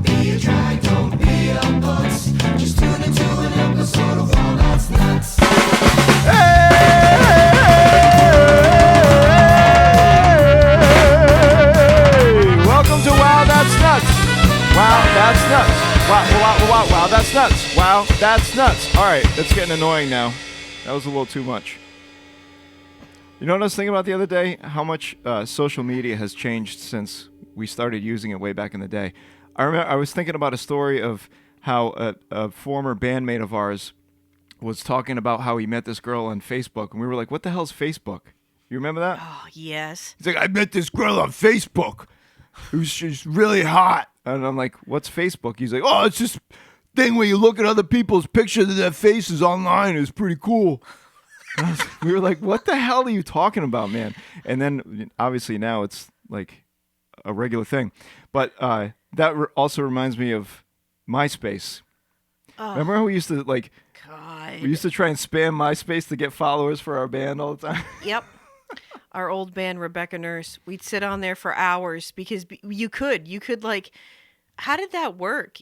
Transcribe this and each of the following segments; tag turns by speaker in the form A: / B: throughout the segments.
A: Don't be a drag, don't be a putz. Just tune into an episode of Wow, That's Nuts.
B: Welcome to Wow, That's Nuts. Wow, that's nuts. Wow, that's nuts. Wow, that's nuts. All right, that's getting annoying now. That was a little too much. You know what I was thinking about the other day? How much social media has changed since we started using it way back in the day. I was thinking about a story of how a former bandmate of ours was talking about how he met this girl on Facebook, and we were like, what the hell's Facebook? You remember that?
C: Oh, yes.
B: He's like, I met this girl on Facebook. She's really hot. And I'm like, what's Facebook? He's like, oh, it's this thing where you look at other people's pictures of their faces online. It's pretty cool. We were like, what the hell are you talking about, man? And then obviously now it's like a regular thing. But that also reminds me of MySpace.
C: Oh,
B: Remember how we used to
C: God.
B: we used to try and spam MySpace to get followers for our band all the time?
C: Yep. Our old band, Rebecca Nurse, we'd sit on there for hours because you could like, how did that work?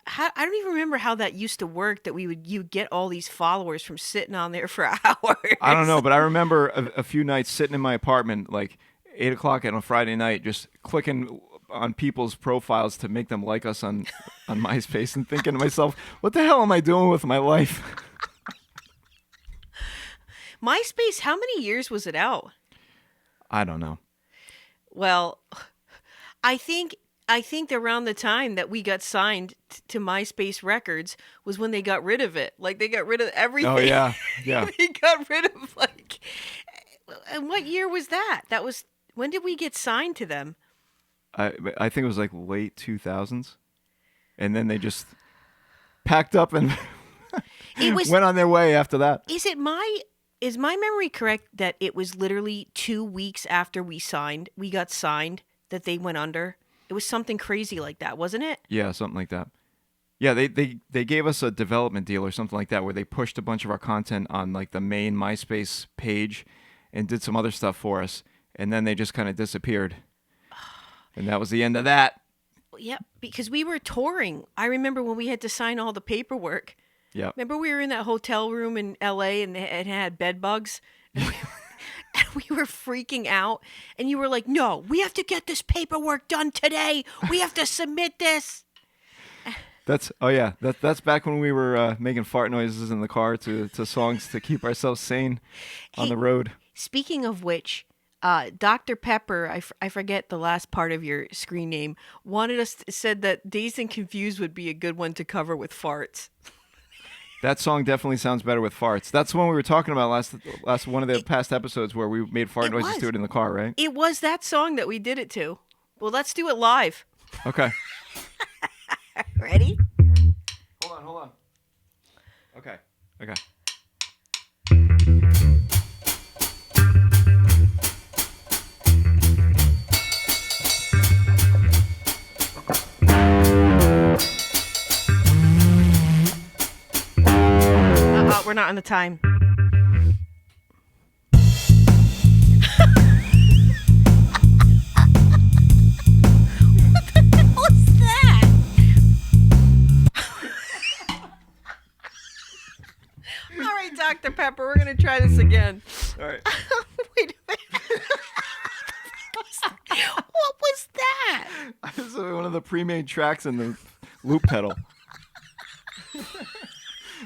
C: I don't even remember how that used to work, that you'd get all these followers from sitting on there for hours.
B: I don't know, but I remember a few nights sitting in my apartment, like 8 o'clock on a Friday night, just clicking on people's profiles to make them like us on MySpace and thinking to myself, what the hell am I doing with my life?
C: MySpace, how many years was it out?
B: I don't know.
C: Well, I think around the time that we got signed to MySpace Records was when they got rid of it. Like, they got rid of everything.
B: Oh, yeah.
C: They got rid of, like... And what year was that? When did we get signed to them?
B: I think it was like late 2000s. And then they just packed up and went on their way after that.
C: Is my memory correct that it was literally 2 weeks after we got signed, that they went under? It was something crazy like that, wasn't it?
B: Yeah, something like that. Yeah, they gave us a development deal or something like that where they pushed a bunch of our content on like the main MySpace page and did some other stuff for us, and then they just kind of disappeared. And that was the end of that.
C: Yeah, because we were touring. I remember when we had to sign all the paperwork.
B: Yeah.
C: Remember we were in that hotel room in LA and it had bed bugs? And we were freaking out. And you were like, no, we have to get this paperwork done today. We have to submit this.
B: That's back when we were making fart noises in the car to songs to keep ourselves sane on the road.
C: Speaking of which, Dr. Pepper, I forget the last part of your screen name, said that Dazed and Confused would be a good one to cover with farts.
B: That song definitely sounds better with farts. That's the one we were talking about last one of the past episodes where we made fart noises to it in the car, right?
C: It was that song that we did it to. Well, let's do it live.
B: Okay.
C: Ready?
B: Hold on. Okay.
C: We're not on the time. What the hell was that? All right, Dr. Pepper, we're going to try this again.
B: All right.
C: Wait a minute. What was that?
B: This is one of the pre-made tracks in the loop pedal.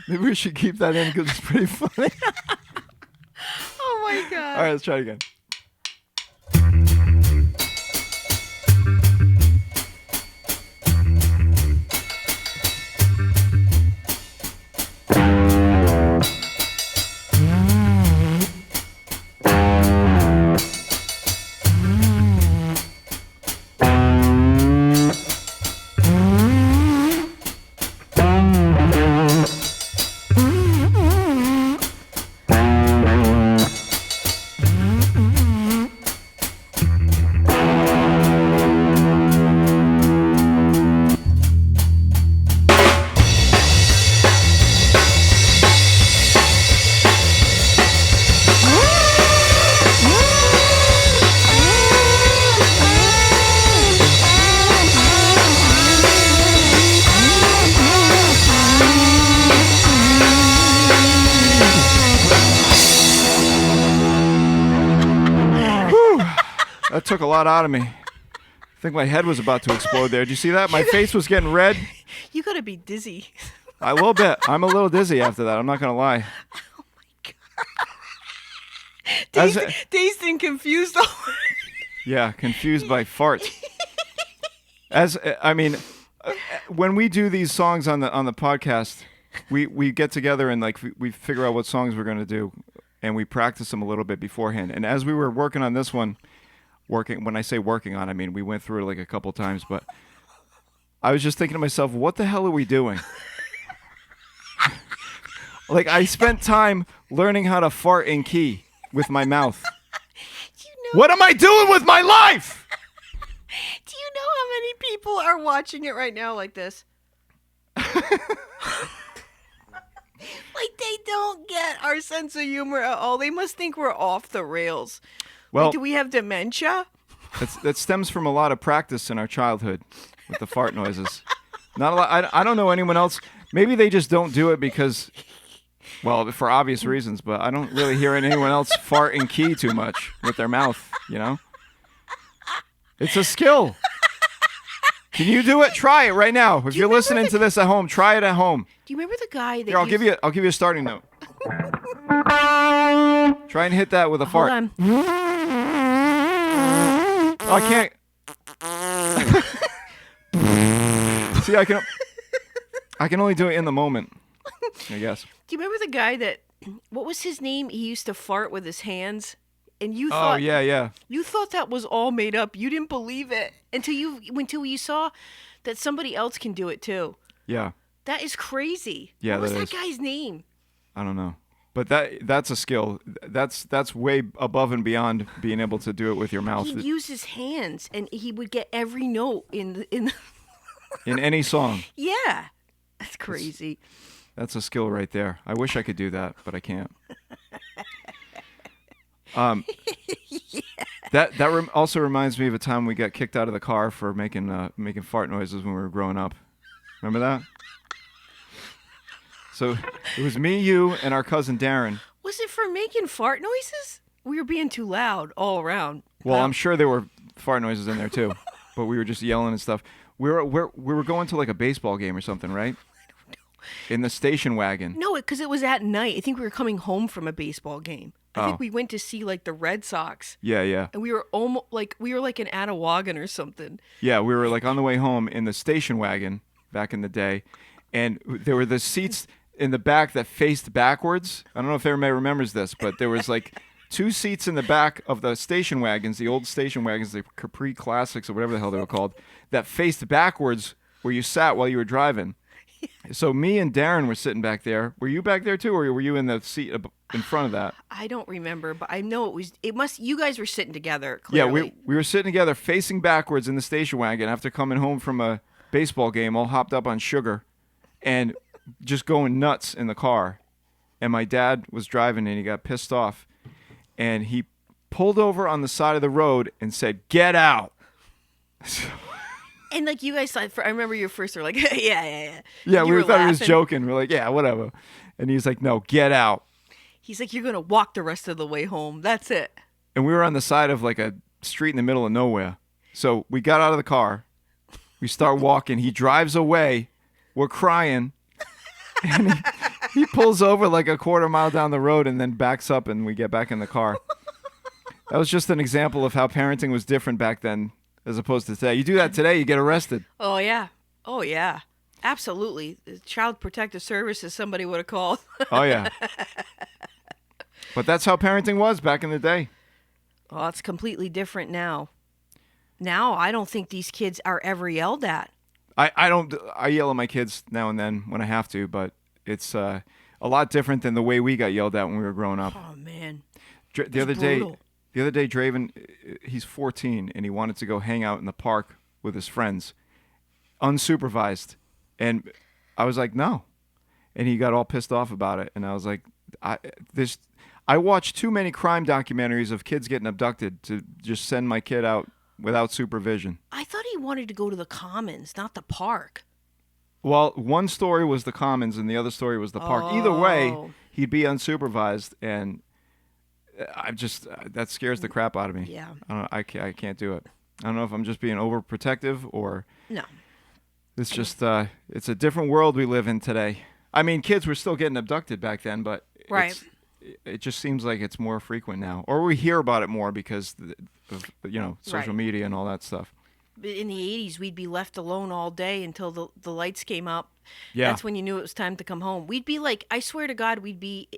B: Maybe we should keep that in because it's pretty funny.
C: Oh my God.
B: All right, let's try it again. took a lot out of me. I think my head was about to explode there. Did you see that? My face was getting red.
C: You gotta be dizzy.
B: A little bit. I'm a little dizzy after that. I'm not going to lie.
C: Oh my god. Dazed and confused.
B: Yeah, confused by farts. When we do these songs on the podcast, we get together and like we figure out what songs we're going to do, and we practice them a little bit beforehand. And as we were working on this one, when I say working on, I mean we went through it like a couple times, but I was just thinking to myself, what the hell are we doing? Like, I spent time learning how to fart in key with my mouth. What am I doing with my life?
C: Do you know how many people are watching it right now like this? Like, they don't get our sense of humor at all. They must think we're off the rails.
B: Well,
C: like, do we have dementia?
B: That stems from a lot of practice in our childhood with the fart noises. Not a lot. I don't know anyone else. Maybe they just don't do it because, well, for obvious reasons, but I don't really hear anyone else fart in key too much with their mouth, you know? It's a skill. Can you do it? Try it right now. If you're listening to this at home, try it at home.
C: Do you remember the guy that
B: Here, I'll give you a starting note. Try and hit that with a fart.
C: Hold on.
B: Oh, I can't. See, I can only do it in the moment, I guess.
C: Do you remember the guy that, what was his name? He used to fart with his hands. And you
B: Oh,
C: thought,
B: yeah.
C: You thought that was all made up. You didn't believe it until you saw that somebody else can do it too.
B: Yeah.
C: That is crazy.
B: Yeah,
C: what was
B: that
C: that
B: is.
C: guy's name?
B: I don't know. But that's a skill. That's way above and beyond being able to do it with your mouth.
C: He'd use his hands, and he would get every note in the
B: In any song.
C: Yeah, that's crazy.
B: That's a skill right there. I wish I could do that, but I can't. That also reminds me of a time we got kicked out of the car for making fart noises when we were growing up. Remember that? So it was me, you, and our cousin Darren.
C: Was it for making fart noises? We were being too loud all around.
B: Well, I'm sure there were fart noises in there too, but we were just yelling and stuff. We were going to like a baseball game or something, right? I don't know. In the station wagon.
C: No, because it was at night. I think we were coming home from a baseball game. I think
B: Oh.
C: we went to see like the Red Sox.
B: Yeah.
C: And we were almost like in Atawagan or something.
B: Yeah, we were like on the way home in the station wagon back in the day, and there were the seats in the back that faced backwards. I don't know if everybody remembers this, but there was like two seats in the back of the station wagons, the old station wagons, the Capri Classics or whatever the hell they were called, that faced backwards where you sat while you were driving. So me and Darren were sitting back there. Were you back there too, or were you in the seat in front of that?
C: I don't remember, but I know you guys were sitting together,
B: Yeah,
C: clearly.
B: we were sitting together facing backwards in the station wagon after coming home from a baseball game, all hopped up on sugar and just going nuts in the car. And my dad was driving and he got pissed off. And he pulled over on the side of the road and said, "Get out."
C: And like you guys thought, I remember your first were like, yeah.
B: Yeah,
C: You
B: we
C: were
B: thought he was
C: laughing.
B: joking. We're like, yeah, whatever. And he's like, "No, get out."
C: He's like, you're going to walk the rest of the way home. That's it.
B: And we were on the side of like a street in the middle of nowhere. So we got out of the car. We start walking. He drives away. We're crying. And he pulls over like a quarter mile down the road and then backs up and we get back in the car. That was just an example of how parenting was different back then as opposed to today. You do that today, you get arrested.
C: Oh, yeah. Absolutely. The Child Protective Services, somebody would have called.
B: Oh, yeah. But that's how parenting was back in the day.
C: Oh, it's completely different now. Now, I don't think these kids are ever yelled at.
B: I yell at my kids now and then when I have to, but it's a lot different than the way we got yelled at when we were growing up.
C: Oh, man.
B: The
C: It's
B: other
C: brutal.
B: day, Draven, he's 14 and he wanted to go hang out in the park with his friends, unsupervised, and I was like, no, and he got all pissed off about it, and I was like, I watch too many crime documentaries of kids getting abducted to just send my kid out without supervision.
C: I thought he wanted to go to the Commons, not the park.
B: Well, one story was the Commons and the other story was the park. Either way,
C: Oh.
B: he'd be unsupervised, and I just that scares the crap out of me.
C: Yeah.
B: I can't do it. I don't know if I'm just being overprotective or
C: No.
B: it's just it's a different world we live in today. I mean, kids were still getting abducted back then, but
C: Right.
B: it just seems like it's more frequent now, or we hear about it more because of social
C: Right.
B: media and all that stuff.
C: In the 80s, we'd be left alone all day until the lights came up.
B: Yeah.
C: That's when you knew it was time to come home. We'd be like, I swear to God, we'd be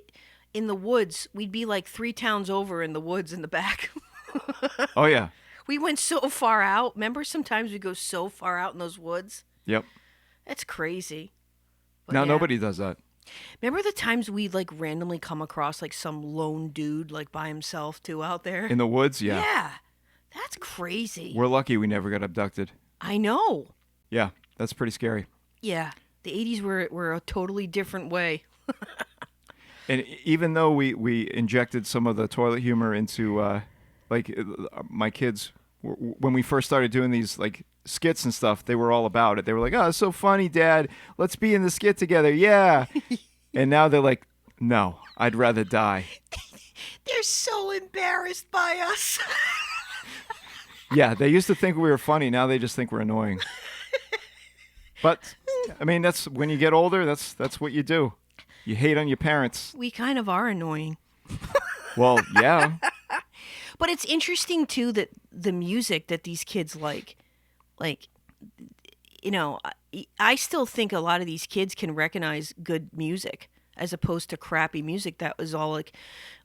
C: in the woods. We'd be like 3 towns over in the woods in the back.
B: Oh yeah.
C: We went so far out. Remember, sometimes we go so far out in those woods.
B: Yep.
C: That's crazy. But
B: Now
C: yeah.
B: nobody does that.
C: Remember the times we'd like randomly come across like some lone dude like by himself too out there?
B: In the woods, yeah.
C: Yeah. That's crazy.
B: We're lucky we never got abducted.
C: I know.
B: Yeah, that's pretty scary.
C: Yeah. The 80s were a totally different way.
B: And even though we injected some of the toilet humor into my kids when we first started doing these like skits and stuff, they were all about it. They were like, "Oh, it's so funny, Dad. Let's be in the skit together." Yeah. And now they're like, "No, I'd rather die."
C: They're so embarrassed by us.
B: Yeah, they used to think we were funny. Now they just think we're annoying. But I mean, that's when you get older. That's what you do. You hate on your parents.
C: We kind of are annoying.
B: Well, yeah.
C: But it's interesting too that the music that these kids like I still think a lot of these kids can recognize good music as opposed to crappy music that was all like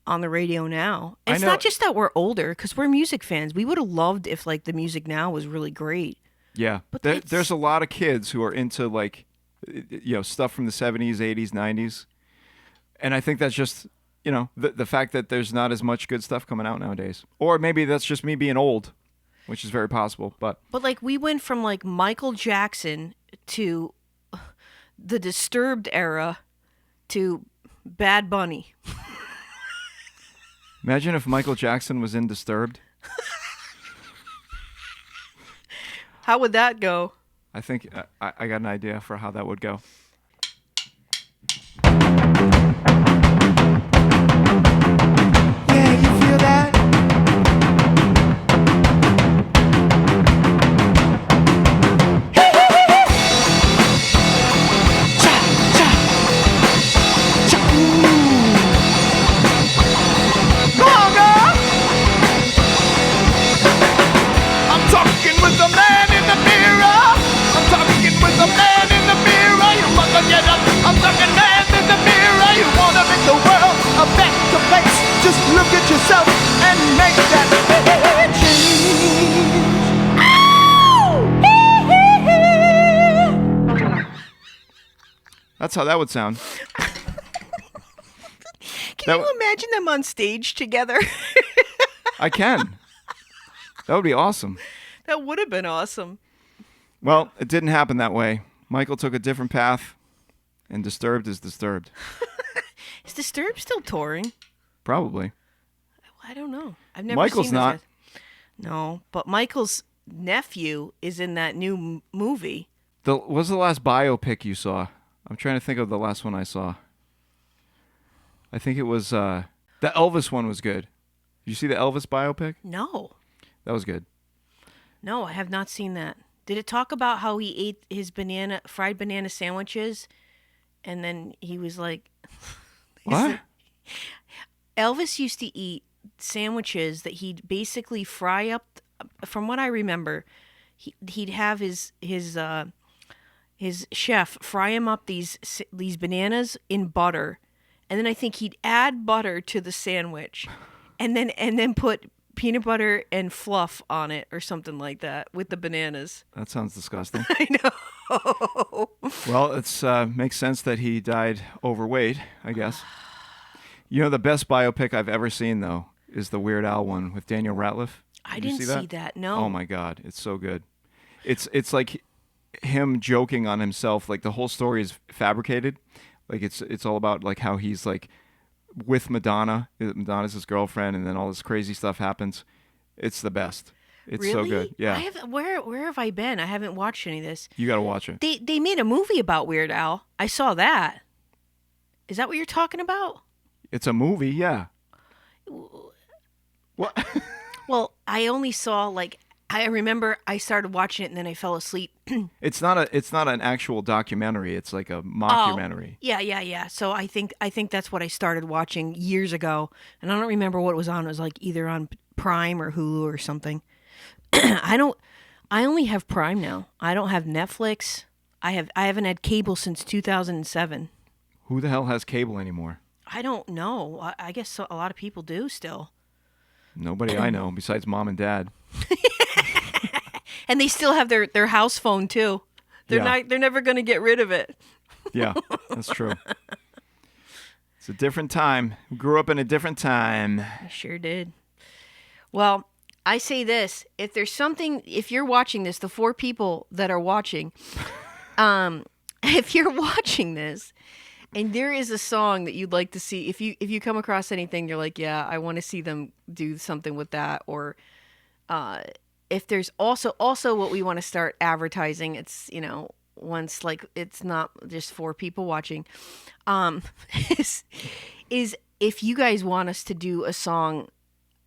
C: on the radio now. And
B: I
C: it's
B: know-
C: not just that we're older because we're music fans. We would have loved if like the music now was really great.
B: Yeah,
C: But
B: there's a lot of kids who are into like, stuff from the 70s, 80s, 90s, and I think that's just the fact that there's not as much good stuff coming out nowadays, or maybe that's just me being old, which is very possible. But
C: But like we went from like Michael Jackson to the Disturbed era to Bad Bunny.
B: imagine if Michael Jackson was in Disturbed.
C: How would that go?
B: I think I got an idea for how that would go. Yeah, you feel that? I'm talking with the man in the mirror. I'm talking with the man in the mirror. You must get up. I'm talking man in the mirror. You wanna make the world a better place. Just look at yourself and make that change. That's how that would sound.
C: Can you imagine them on stage together?
B: I can. That would be awesome.
C: That would have been awesome.
B: Well, it didn't happen that way. Michael took a different path, and Disturbed is Disturbed.
C: Is Disturbed still touring?
B: Probably.
C: I don't know. I've never
B: Michael's
C: seen those
B: not.
C: guys. No, but Michael's nephew is in that new movie.
B: What was the last biopic you saw? I'm trying to think of the last one I saw. I think it was the Elvis one was good. Did you see the Elvis biopic?
C: No.
B: That was good.
C: No, I have not seen that. Did it talk about how he ate his fried banana sandwiches and then he was like
B: What?
C: Elvis used to eat sandwiches that he'd basically fry up. From what I remember, he'd have his chef fry him up these bananas in butter, and then I think he'd add butter to the sandwich, and then put peanut butter and fluff on it or something like that with the bananas.
B: That sounds disgusting.
C: I know.
B: Well, it's makes sense that he died overweight, I guess. The best biopic I've ever seen, though, is the Weird Al one with Daniel Ratliff.
C: I
B: Did you
C: didn't see that. No.
B: Oh my God, it's so good. It's like him joking on himself. Like the whole story is fabricated. Like it's all about like how he's like with Madonna. Madonna's his girlfriend, and then all this crazy stuff happens. It's the best. It's
C: Really?
B: so good. Yeah,
C: Where have I been? I haven't watched any of this.
B: you gotta watch it.
C: They made a movie about Weird Al. I saw that. Is that what you're talking about?
B: It's a movie. Yeah. What?
C: Well, I only saw I remember I started watching it and then I fell asleep.
B: It's not an actual documentary. It's like a mockumentary.
C: Yeah. So I think that's what I started watching years ago, and I don't remember what it was on. It was like either on Prime or Hulu or something. I only have Prime now. I don't have Netflix. I haven't had cable since 2007.
B: Who the hell has cable anymore?
C: I don't know. I guess a lot of people do still.
B: Nobody I know besides mom and dad.
C: And they still have their house phone too.
B: Yeah.
C: They're never going to get rid of it.
B: Yeah, that's true. It's a different time. We grew up in a different time.
C: I sure did. Well, I say this, if you're watching this, the 4 people that are watching, if you're watching this and there is a song that you'd like to see, if you come across anything, you're like, yeah, I want to see them do something with that, or if there's also what we want to start advertising, it's, once it's not just 4 people watching, is if you guys want us to do a song,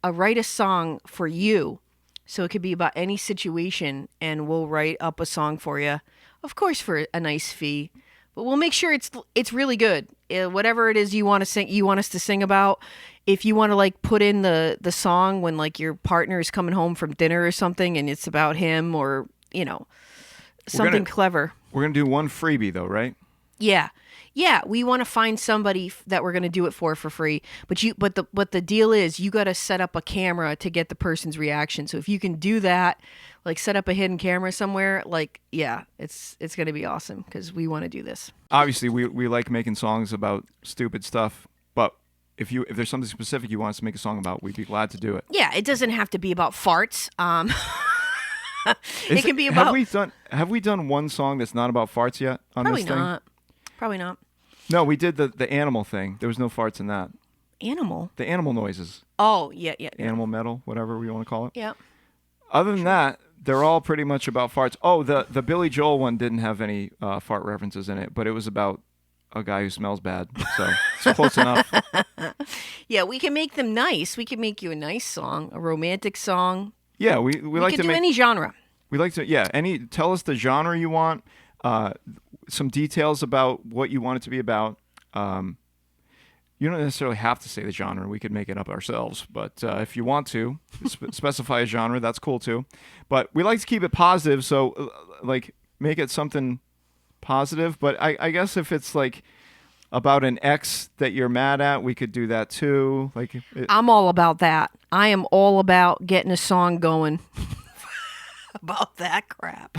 C: write a song for you. So it could be about any situation, and we'll write up a song for you, of course, for a nice fee. But we'll make sure it's really good. Whatever it is you want to sing, you want us to sing about. If you want to put in the song when your partner is coming home from dinner or something, and it's about him, or something clever.
B: We're gonna do one freebie though, right?
C: Yeah. We want to find somebody that we're going to do it for free. But the deal is you got to set up a camera to get the person's reaction. So if you can do that, set up a hidden camera somewhere, it's going to be awesome because we want to do this.
B: Obviously, we like making songs about stupid stuff, but if there's something specific you want us to make a song about, we'd be glad to do it.
C: Yeah, it doesn't have to be about farts. It can be about.
B: Have we done one song that's not about farts yet on this thing?
C: Probably not.
B: No, we did the animal thing. There was no farts in that.
C: Animal?
B: The animal noises.
C: Oh, yeah.
B: Animal metal, whatever we want to call it.
C: Yeah.
B: Other than that, they're all pretty much about farts. Oh, the Billy Joel one didn't have any fart references in it, but it was about a guy who smells bad. So it's close enough.
C: Yeah, we can make them nice. We can make you a nice song, a romantic song.
B: Yeah, we like to
C: do any genre.
B: We like to, tell us the genre you want. Some details about what you want it to be about. You don't necessarily have to say the genre. We could make it up ourselves. But if you want to specify a genre, that's cool too. But we like to keep it positive, so make it something positive. But I guess if it's about an ex that you're mad at, we could do that too.
C: I'm all about that. I am all about getting a song going about that crap.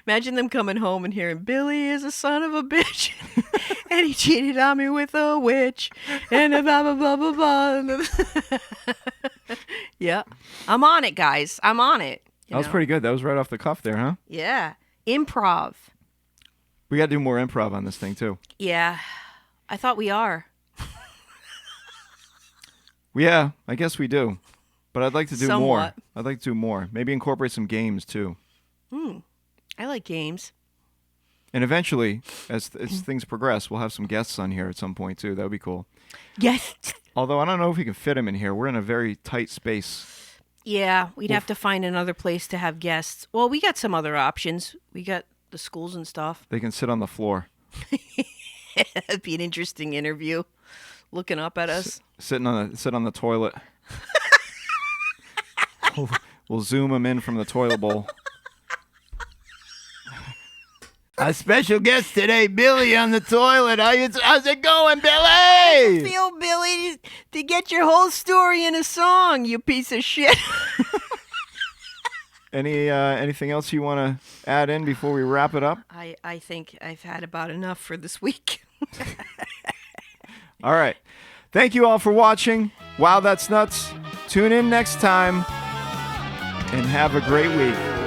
C: Imagine them coming home and hearing Billy is a son of a bitch and he cheated on me with a witch and blah blah blah blah blah. Yeah, I'm on it, guys. I'm on it.
B: That was pretty good. That was right off the cuff there, huh?
C: Yeah, improv.
B: We got to do more improv on this thing too.
C: Yeah, I thought we are.
B: Yeah, I guess we do. But I'd like to do
C: Somewhat.
B: more. I'd like to do more. Maybe incorporate some games too.
C: I like games.
B: And eventually, as things progress, we'll have some guests on here at some point too. That would be cool.
C: Yes.
B: Although I don't know if we can fit them in here. We're in a very tight space.
C: Yeah, we'd have to find another place to have guests. Well, we got some other options. We got the schools and stuff.
B: They can sit on the floor.
C: That'd be an interesting interview. Looking up at us.
B: Sit on the toilet. We'll zoom them in from the toilet bowl. A special guest today, Billy on the toilet. How's it going, Billy?
C: Feel, Billy, to get your whole story in a song, you piece of shit.
B: Anything else you want to add in before we wrap it up?
C: I think I've had about enough for this week.
B: All right. Thank you all for watching. Wow, that's nuts. Tune in next time and have a great week.